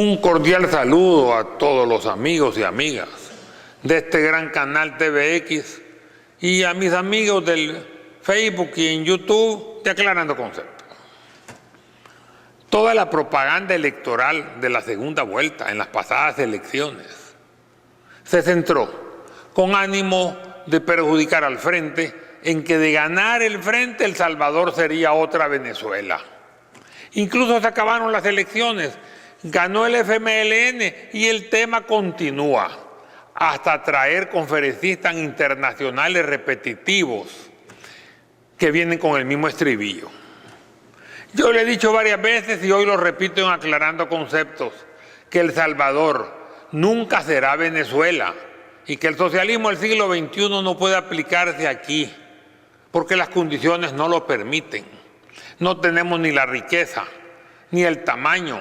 Un cordial saludo a todos los amigos y amigas de este gran canal TVX y a mis amigos del Facebook y en YouTube de Aclarando Conceptos. Toda la propaganda electoral de la segunda vuelta en las pasadas elecciones se centró con ánimo de perjudicar al Frente en que de ganar el Frente El Salvador sería otra Venezuela. Incluso se acabaron las elecciones, ganó el FMLN y el tema continúa hasta traer conferencistas internacionales repetitivos que vienen con el mismo estribillo. Yo le he dicho varias veces y hoy lo repito en Aclarando Conceptos, que El Salvador nunca será Venezuela y que el socialismo del siglo XXI no puede aplicarse aquí porque las condiciones no lo permiten. No tenemos ni la riqueza, ni el tamaño,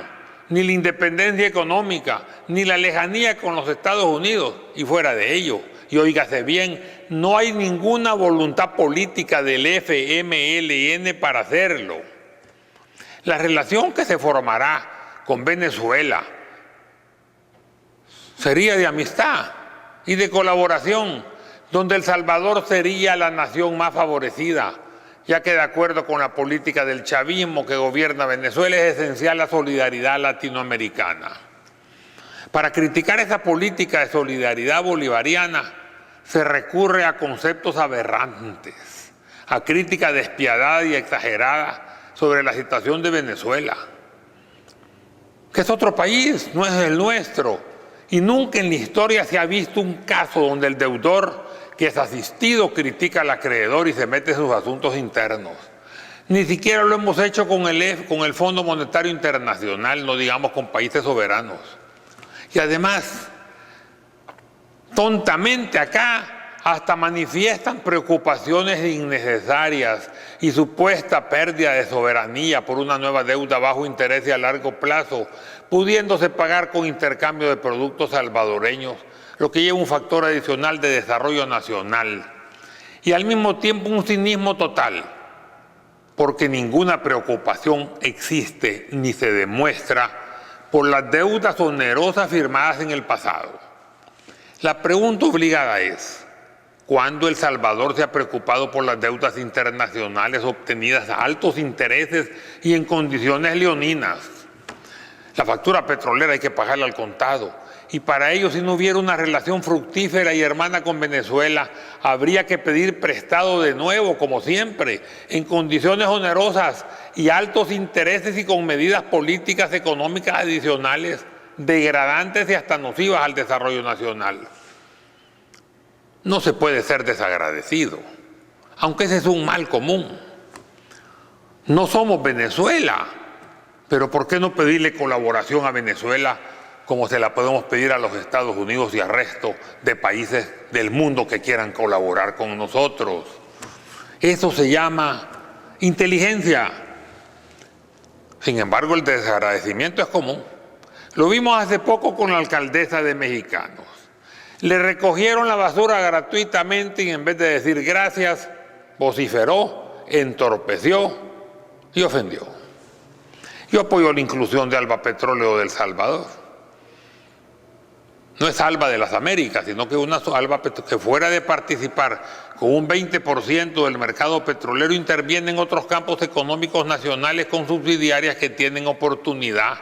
ni la independencia económica, ni la lejanía con los Estados Unidos, y fuera de ello, y óigase bien, no hay ninguna voluntad política del FMLN para hacerlo. La relación que se formará con Venezuela sería de amistad y de colaboración, donde El Salvador sería la nación más favorecida, ya que de acuerdo con la política del chavismo que gobierna Venezuela es esencial la solidaridad latinoamericana. Para criticar esa política de solidaridad bolivariana se recurre a conceptos aberrantes, a crítica despiadada y exagerada sobre la situación de Venezuela, que es otro país, no es el nuestro, y nunca en la historia se ha visto un caso donde el deudor que es asistido critica al acreedor y se mete en sus asuntos internos. Ni siquiera lo hemos hecho con el Fondo Monetario Internacional, no digamos con países soberanos. Y además, tontamente acá hasta manifiestan preocupaciones innecesarias y supuesta pérdida de soberanía por una nueva deuda bajo interés y a largo plazo, pudiéndose pagar con intercambio de productos salvadoreños, lo que lleva un factor adicional de desarrollo nacional y al mismo tiempo un cinismo total, porque ninguna preocupación existe ni se demuestra por las deudas onerosas firmadas en el pasado. La pregunta obligada es, ¿cuándo El Salvador se ha preocupado por las deudas internacionales obtenidas a altos intereses y en condiciones leoninas? La factura petrolera hay que pagarla al contado. Y para ello, si no hubiera una relación fructífera y hermana con Venezuela, habría que pedir prestado de nuevo, como siempre, en condiciones onerosas y altos intereses y con medidas políticas económicas adicionales, degradantes y hasta nocivas al desarrollo nacional. No se puede ser desagradecido, aunque ese es un mal común. No somos Venezuela, pero ¿por qué no pedirle colaboración a Venezuela como se la podemos pedir a los Estados Unidos y al resto de países del mundo que quieran colaborar con nosotros? Eso se llama inteligencia. Sin embargo, el desagradecimiento es común. Lo vimos hace poco con la alcaldesa de Mexicanos. Le recogieron la basura gratuitamente y en vez de decir gracias, vociferó, entorpeció y ofendió. Yo apoyo la inclusión de Alba Petróleo del Salvador. No es Alba de las Américas, sino que una Alba que fuera de participar con un 20% del mercado petrolero interviene en otros campos económicos nacionales con subsidiarias que tienen oportunidad.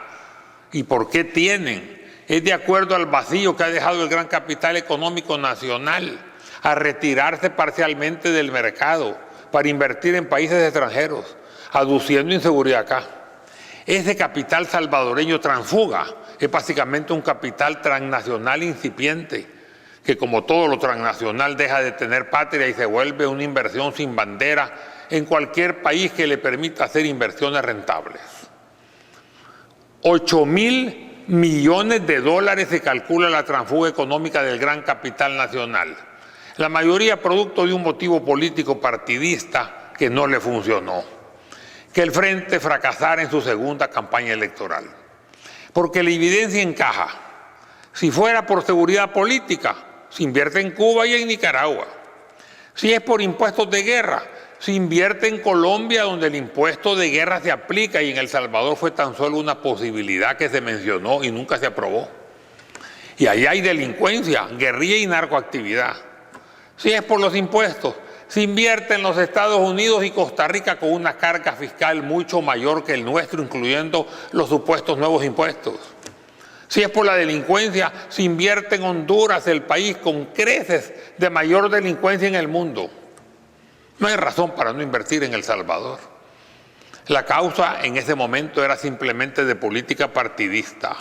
¿Y por qué tienen? Es de acuerdo al vacío que ha dejado el gran capital económico nacional a retirarse parcialmente del mercado para invertir en países extranjeros, aduciendo inseguridad acá. Ese capital salvadoreño transfuga es básicamente un capital transnacional incipiente, que como todo lo transnacional deja de tener patria y se vuelve una inversión sin bandera en cualquier país que le permita hacer inversiones rentables. 8.000 millones de dólares se calcula la transfuga económica del gran capital nacional, la mayoría producto de un motivo político partidista que no le funcionó, que el Frente fracasara en su segunda campaña electoral. Porque la evidencia encaja. Si fuera por seguridad política, se invierte en Cuba y en Nicaragua. Si es por impuestos de guerra, se invierte en Colombia, donde el impuesto de guerra se aplica, y en El Salvador fue tan solo una posibilidad que se mencionó y nunca se aprobó. Y ahí hay delincuencia, guerrilla y narcoactividad. Si es por los impuestos, se invierte en los Estados Unidos y Costa Rica con una carga fiscal mucho mayor que el nuestro, incluyendo los supuestos nuevos impuestos. Si es por la delincuencia, se invierte en Honduras, el país con creces de mayor delincuencia en el mundo. No hay razón para no invertir en El Salvador. La causa en ese momento era simplemente de política partidista.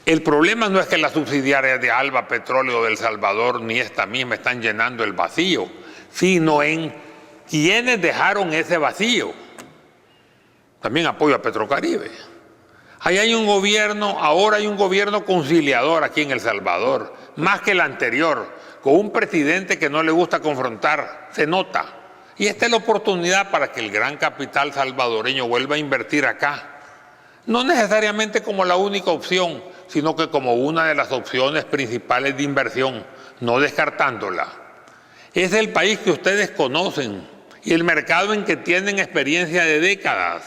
El problema no es que las subsidiarias de Alba Petróleo de El Salvador ni esta misma están llenando el vacío, sino en quienes dejaron ese vacío. También apoyo a Petrocaribe. Ahí hay un gobierno, ahora hay un gobierno conciliador aquí en El Salvador, más que el anterior, con un presidente que no le gusta confrontar, se nota. Y esta es la oportunidad para que el gran capital salvadoreño vuelva a invertir acá. No necesariamente como la única opción, sino que como una de las opciones principales de inversión, no descartándola. Es el país que ustedes conocen y el mercado en que tienen experiencia de décadas.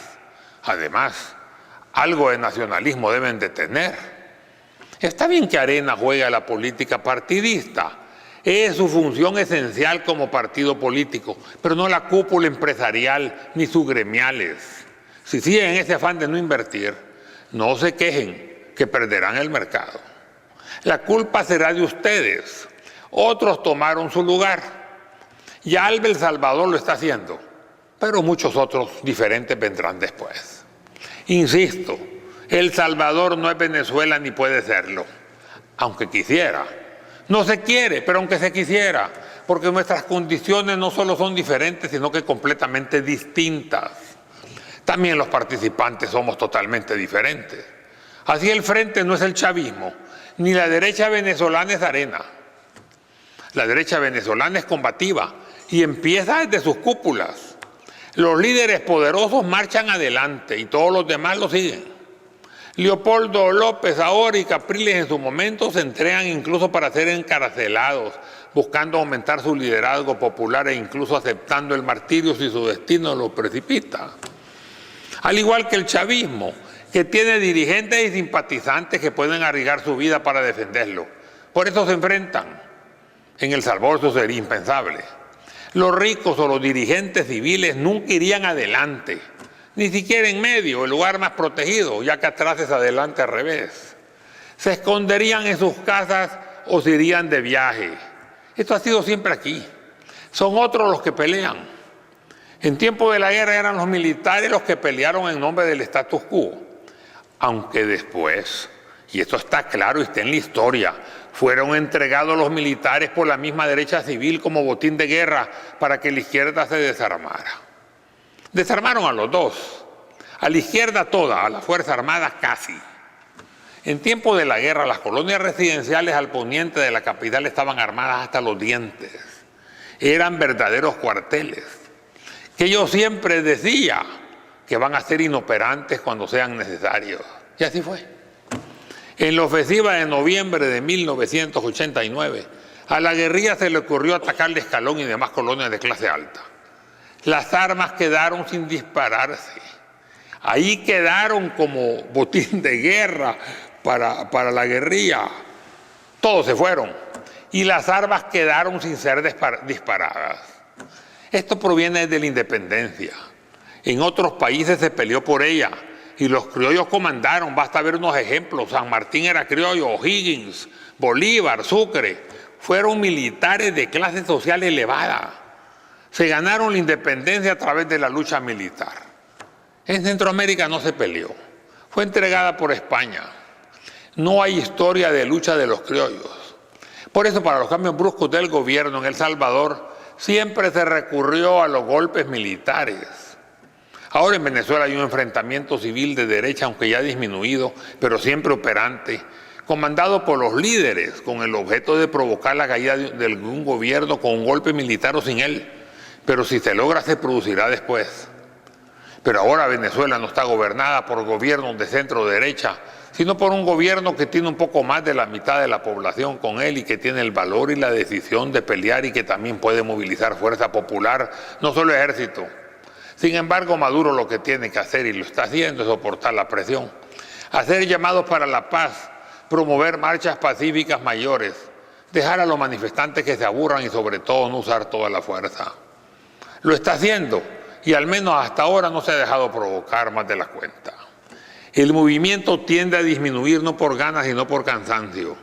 Además, algo de nacionalismo deben de tener. Está bien que Arena juegue a la política partidista. Es su función esencial como partido político, pero no la cúpula empresarial ni sus gremiales. Si siguen ese afán de no invertir, no se quejen que perderán el mercado. La culpa será de ustedes. Otros tomaron su lugar. Ya Alba El Salvador lo está haciendo, pero muchos otros diferentes vendrán después. Insisto, El Salvador no es Venezuela ni puede serlo, aunque quisiera. No se quiere, pero aunque se quisiera, porque nuestras condiciones no solo son diferentes, sino que completamente distintas. También los participantes somos totalmente diferentes. Así el frente no es el chavismo, ni la derecha venezolana es Arena. La derecha venezolana es combativa y empieza desde sus cúpulas. Los líderes poderosos marchan adelante y todos los demás lo siguen. Leopoldo López ahora y Capriles en su momento se entregan incluso para ser encarcelados, buscando aumentar su liderazgo popular e incluso aceptando el martirio si su destino lo precipita. Al igual que el chavismo, que tiene dirigentes y simpatizantes que pueden arriesgar su vida para defenderlo. Por eso se enfrentan. En El Salvador eso sería impensable. Los ricos o los dirigentes civiles nunca irían adelante, ni siquiera en medio, el lugar más protegido, ya que atrás es adelante al revés. Se esconderían en sus casas o se irían de viaje. Esto ha sido siempre aquí. Son otros los que pelean. En tiempo de la guerra eran los militares los que pelearon en nombre del status quo. Aunque después, y esto está claro y está en la historia, fueron entregados los militares por la misma derecha civil como botín de guerra para que la izquierda se desarmara. Desarmaron a los dos, a la izquierda toda, a la Fuerza Armada casi. En tiempo de la guerra, las colonias residenciales al poniente de la capital estaban armadas hasta los dientes. Eran verdaderos cuarteles, que yo siempre decía que van a ser inoperantes cuando sean necesarios. Y así fue. En la ofensiva de noviembre de 1989, a la guerrilla se le ocurrió atacar el Escalón y demás colonias de clase alta. Las armas quedaron sin dispararse. Ahí quedaron como botín de guerra para la guerrilla. Todos se fueron. Y las armas quedaron sin ser disparadas. Esto proviene de la independencia. En otros países se peleó por ella y los criollos comandaron. Basta ver unos ejemplos. San Martín era criollo, O'Higgins, Bolívar, Sucre. Fueron militares de clase social elevada. Se ganaron la independencia a través de la lucha militar. En Centroamérica no se peleó. Fue entregada por España. No hay historia de lucha de los criollos. Por eso, para los cambios bruscos del gobierno en El Salvador, siempre se recurrió a los golpes militares. Ahora en Venezuela hay un enfrentamiento civil de derecha, aunque ya disminuido, pero siempre operante, comandado por los líderes, con el objeto de provocar la caída de algún gobierno con un golpe militar o sin él. Pero si se logra, se producirá después. Pero ahora Venezuela no está gobernada por gobiernos de centro derecha, sino por un gobierno que tiene un poco más de la mitad de la población con él y que tiene el valor y la decisión de pelear y que también puede movilizar fuerza popular, no solo ejército. Sin embargo, Maduro lo que tiene que hacer, y lo está haciendo, es soportar la presión, hacer llamados para la paz, promover marchas pacíficas mayores, dejar a los manifestantes que se aburran y sobre todo no usar toda la fuerza. Lo está haciendo y al menos hasta ahora no se ha dejado provocar más de la cuenta. El movimiento tiende a disminuir no por ganas sino por cansancio.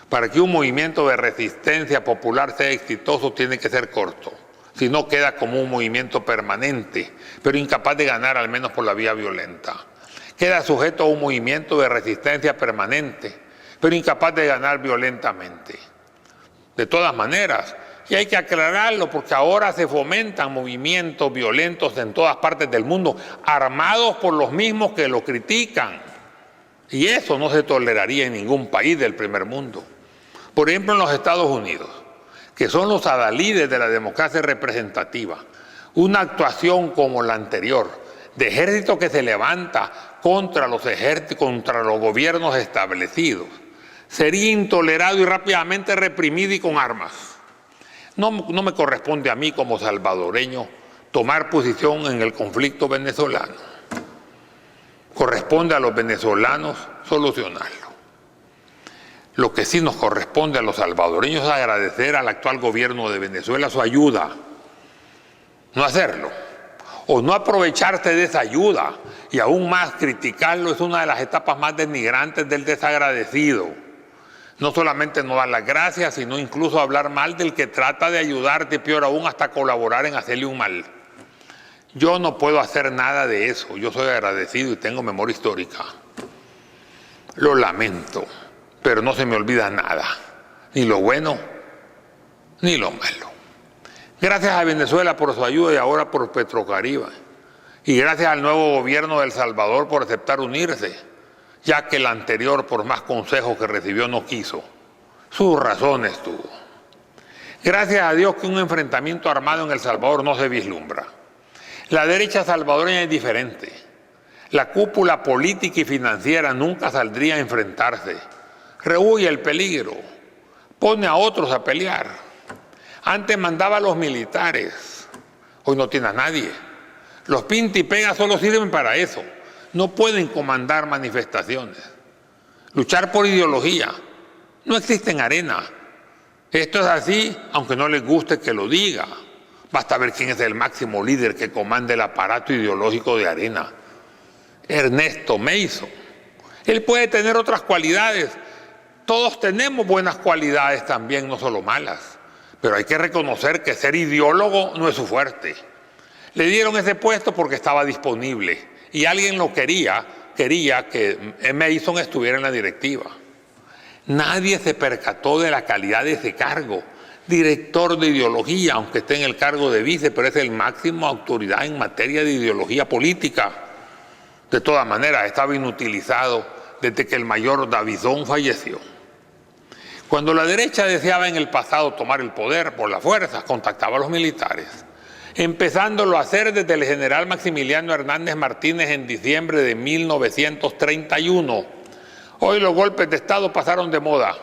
Para que un movimiento de resistencia popular sea exitoso tiene que ser corto. Si no, queda como un movimiento permanente, pero incapaz de ganar al menos por la vía violenta. Queda sujeto a un movimiento de resistencia permanente, pero incapaz de ganar violentamente. De todas maneras, y hay que aclararlo porque ahora se fomentan movimientos violentos en todas partes del mundo, armados por los mismos que lo critican. Y eso no se toleraría en ningún país del primer mundo. Por ejemplo, en los Estados Unidos, que son los adalides de la democracia representativa, una actuación como la anterior, de ejército que se levanta contra los gobiernos establecidos, sería intolerado y rápidamente reprimido y con armas. No me corresponde a mí como salvadoreño tomar posición en el conflicto venezolano. Corresponde a los venezolanos solucionarlo. Lo que sí nos corresponde a los salvadoreños es agradecer al actual gobierno de Venezuela su ayuda, no hacerlo, o no aprovecharse de esa ayuda, y aún más criticarlo es una de las etapas más denigrantes del desagradecido. No solamente no dar las gracias, sino incluso hablar mal del que trata de ayudarte, peor aún, hasta colaborar en hacerle un mal. Yo no puedo hacer nada de eso, yo soy agradecido y tengo memoria histórica. Lo lamento, pero no se me olvida nada, ni lo bueno, ni lo malo. Gracias a Venezuela por su ayuda y ahora por Petrocaribe. Y gracias al nuevo gobierno de El Salvador por aceptar unirse, ya que el anterior, por más consejos que recibió, no quiso. Sus razones tuvo. Gracias a Dios que un enfrentamiento armado en El Salvador no se vislumbra. La derecha salvadoreña es diferente. La cúpula política y financiera nunca saldría a enfrentarse. Rehuye el peligro. Pone a otros a pelear. Antes mandaba a los militares. Hoy no tiene a nadie. Los pinta y pega solo sirven para eso. No pueden comandar manifestaciones. Luchar por ideología. No existe en arena. Esto es así, aunque no les guste que lo diga. Basta ver quién es el máximo líder que comanda el aparato ideológico de arena. Ernesto Mason. Él puede tener otras cualidades. Todos tenemos buenas cualidades también, no solo malas. Pero hay que reconocer que ser ideólogo no es su fuerte. Le dieron ese puesto porque estaba disponible. Y alguien lo quería que Mason estuviera en la directiva. Nadie se percató de la calidad de ese cargo. Director de ideología, aunque esté en el cargo de vice, pero es el máximo autoridad en materia de ideología política. De todas maneras, estaba inutilizado desde que el mayor Davison falleció. Cuando la derecha deseaba en el pasado tomar el poder por la fuerza, contactaba a los militares, empezándolo a hacer desde el general Maximiliano Hernández Martínez en diciembre de 1931. Hoy los golpes de Estado pasaron de moda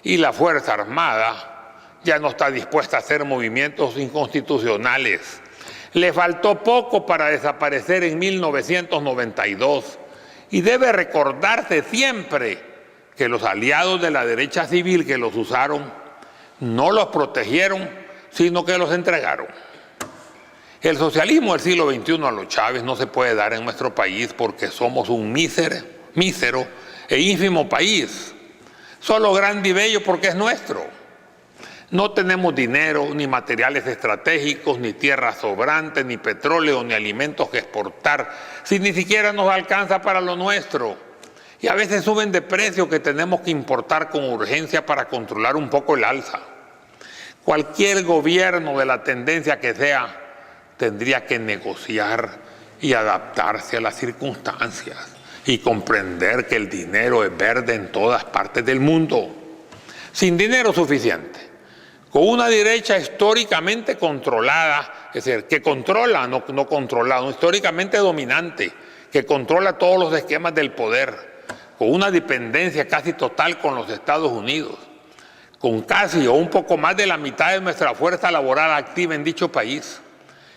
y la Fuerza Armada ya no está dispuesta a hacer movimientos inconstitucionales. Le faltó poco para desaparecer en 1992 y debe recordarse siempre que los aliados de la derecha civil que los usaron no los protegieron, sino que los entregaron. El socialismo del siglo XXI a los Chávez no se puede dar en nuestro país porque somos un mísero e ínfimo país. Solo grande y bello porque es nuestro. No tenemos dinero, ni materiales estratégicos, ni tierras sobrantes, ni petróleo, ni alimentos que exportar, si ni siquiera nos alcanza para lo nuestro. Y a veces suben de precio que tenemos que importar con urgencia para controlar un poco el alza. Cualquier gobierno de la tendencia que sea, tendría que negociar y adaptarse a las circunstancias y comprender que el dinero es verde en todas partes del mundo. Sin dinero suficiente, con una derecha históricamente controlada, es decir, que controla, no controlada, históricamente dominante, que controla todos los esquemas del poder, con una dependencia casi total con los Estados Unidos, con casi o un poco más de la mitad de nuestra fuerza laboral activa en dicho país,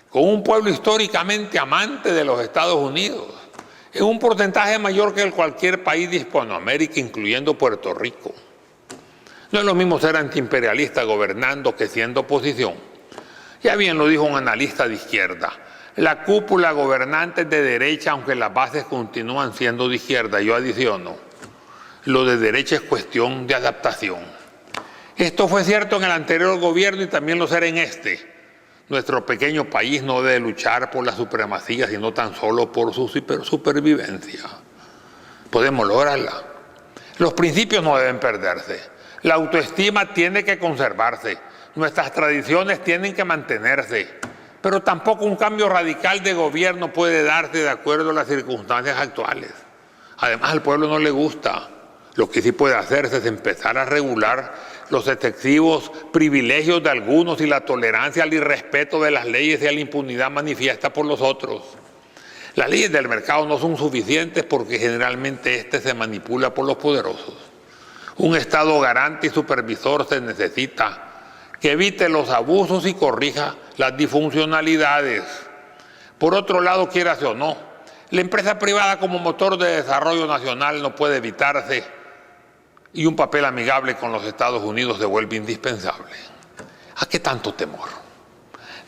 con un pueblo históricamente amante de los Estados Unidos, en un porcentaje mayor que cualquier país de Hispanoamérica, incluyendo Puerto Rico. No es lo mismo ser antiimperialista gobernando que siendo oposición. Ya bien lo dijo un analista de izquierda, la cúpula gobernante es de derecha, aunque las bases continúan siendo de izquierda. Yo adiciono, lo de derecha es cuestión de adaptación. Esto fue cierto en el anterior gobierno y también lo será en este. Nuestro pequeño país no debe luchar por la supremacía, sino tan solo por su supervivencia. Podemos lograrla. Los principios no deben perderse. La autoestima tiene que conservarse. Nuestras tradiciones tienen que mantenerse. Pero tampoco un cambio radical de gobierno puede darse de acuerdo a las circunstancias actuales. Además, al pueblo no le gusta. Lo que sí puede hacerse es empezar a regular los excesivos privilegios de algunos y la tolerancia al irrespeto de las leyes y a la impunidad manifiesta por los otros. Las leyes del mercado no son suficientes porque generalmente este se manipula por los poderosos. Un Estado garante y supervisor se necesita que evite los abusos y corrija las disfuncionalidades. Por otro lado, quieras o no, la empresa privada como motor de desarrollo nacional no puede evitarse y un papel amigable con los Estados Unidos se vuelve indispensable. ¿A qué tanto temor?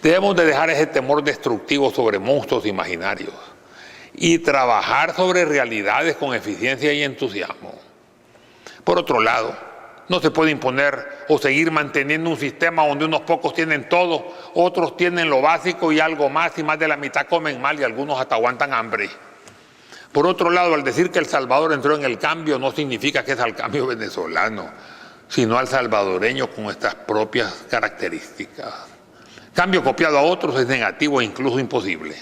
Debemos de dejar ese temor destructivo sobre monstruos imaginarios y trabajar sobre realidades con eficiencia y entusiasmo. Por otro lado, no se puede imponer o seguir manteniendo un sistema donde unos pocos tienen todo, otros tienen lo básico y algo más, y más de la mitad comen mal y algunos hasta aguantan hambre. Por otro lado, al decir que El Salvador entró en el cambio, no significa que es al cambio venezolano, sino al salvadoreño con estas propias características. Cambio copiado a otros es negativo e incluso imposible.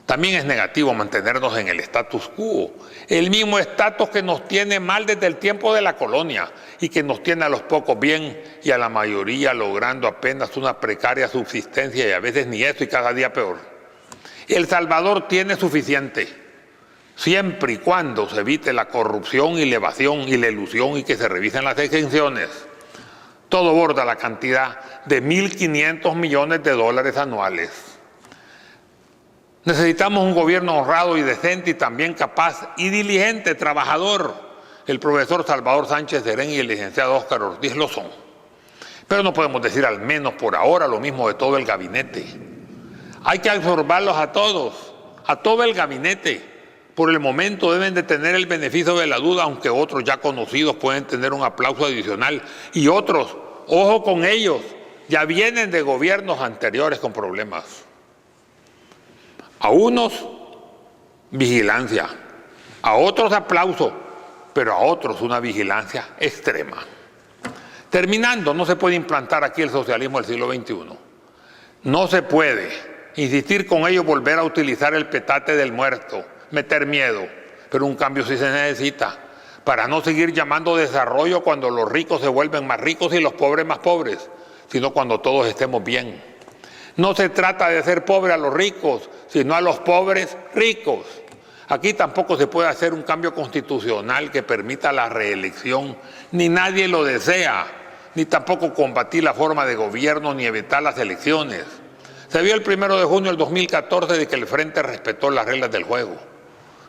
También es negativo mantenernos en el status quo, el mismo estatus que nos tiene mal desde el tiempo de la colonia y que nos tiene a los pocos bien y a la mayoría logrando apenas una precaria subsistencia y a veces ni eso y cada día peor. El Salvador tiene suficiente, siempre y cuando se evite la corrupción y la evasión y la ilusión y que se revisen las exenciones. Todo borda la cantidad de 1.500 millones de dólares anuales. Necesitamos un gobierno honrado y decente y también capaz y diligente, trabajador. El profesor Salvador Sánchez Serén y el licenciado Óscar Ortiz lo son. Pero no podemos decir al menos por ahora lo mismo de todo el gabinete. Hay que absorberlos a todos, a todo el gabinete. Por el momento deben de tener el beneficio de la duda, aunque otros ya conocidos pueden tener un aplauso adicional. Y otros, ojo con ellos, ya vienen de gobiernos anteriores con problemas. A unos, vigilancia, a otros aplauso, pero a otros una vigilancia extrema. Terminando, no se puede implantar aquí el socialismo del siglo XXI. No se puede insistir con ello, volver a utilizar el petate del muerto, meter miedo, pero un cambio sí se necesita para no seguir llamando desarrollo cuando los ricos se vuelven más ricos y los pobres más pobres, sino cuando todos estemos bien. No se trata de hacer pobre a los ricos, sino a los pobres ricos. Aquí tampoco se puede hacer un cambio constitucional que permita la reelección, ni nadie lo desea, ni tampoco combatir la forma de gobierno, ni evitar las elecciones. Se vio el 1 de junio del 2014 de que el Frente respetó las reglas del juego.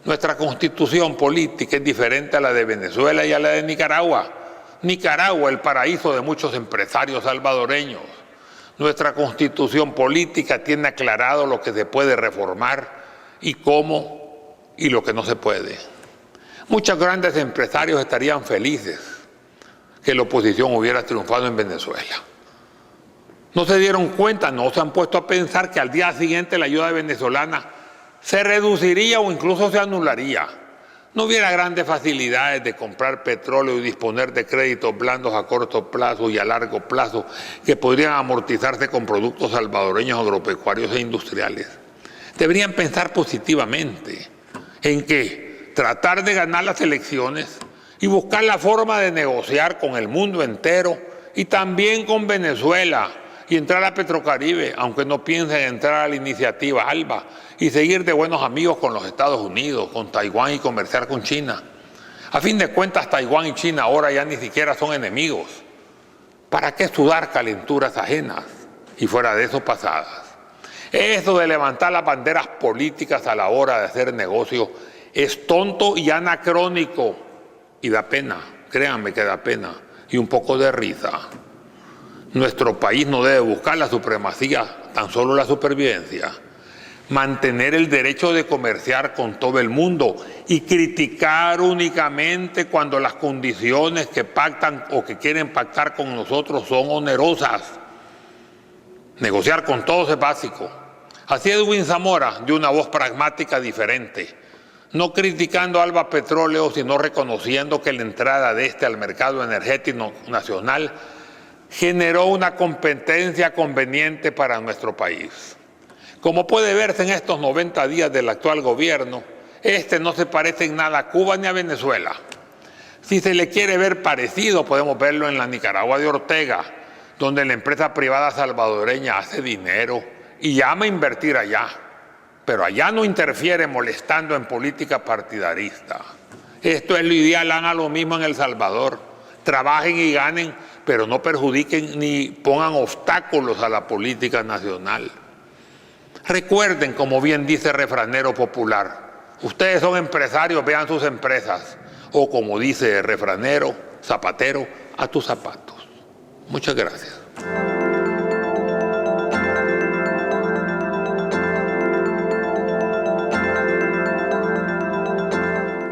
Nuestra constitución política es diferente a la de Venezuela y a la de Nicaragua. Nicaragua, el paraíso de muchos empresarios salvadoreños. Nuestra constitución política tiene aclarado lo que se puede reformar y cómo y lo que no se puede. Muchos grandes empresarios estarían felices que la oposición hubiera triunfado en Venezuela. No se dieron cuenta, no se han puesto a pensar que al día siguiente la ayuda venezolana se reduciría o incluso se anularía. No hubiera grandes facilidades de comprar petróleo y disponer de créditos blandos a corto plazo y a largo plazo que podrían amortizarse con productos salvadoreños agropecuarios e industriales. Deberían pensar positivamente en que tratar de ganar las elecciones y buscar la forma de negociar con el mundo entero y también con Venezuela y entrar a Petrocaribe, aunque no piensen entrar a la iniciativa ALBA y seguir de buenos amigos con los Estados Unidos, con Taiwán y comerciar con China. A fin de cuentas, Taiwán y China ahora ya ni siquiera son enemigos. ¿Para qué sudar calenturas ajenas y fuera de eso pasadas? Eso de levantar las banderas políticas a la hora de hacer negocio es tonto y anacrónico y da pena, créanme que da pena y un poco de risa. Nuestro país no debe buscar la supremacía, tan solo la supervivencia. Mantener el derecho de comerciar con todo el mundo y criticar únicamente cuando las condiciones que pactan o que quieren pactar con nosotros son onerosas. Negociar con todos es básico. Así Edwin Zamora dio una voz pragmática diferente, no criticando a Alba Petróleo, sino reconociendo que la entrada de este al mercado energético nacional generó una competencia conveniente para nuestro país. Como puede verse en estos 90 días del actual gobierno, no se parece en nada a Cuba ni a Venezuela. Si se le quiere ver parecido, podemos verlo en la Nicaragua de Ortega, donde la empresa privada salvadoreña hace dinero y llama a invertir allá, pero allá no interfiere molestando en política partidarista. Esto es lo ideal, hagan lo mismo en El Salvador. Trabajen y ganen, pero no perjudiquen ni pongan obstáculos a la política nacional. Recuerden, como bien dice el refranero popular, ustedes son empresarios, vean sus empresas. O como dice el refranero, zapatero, a tus zapatos. Muchas gracias.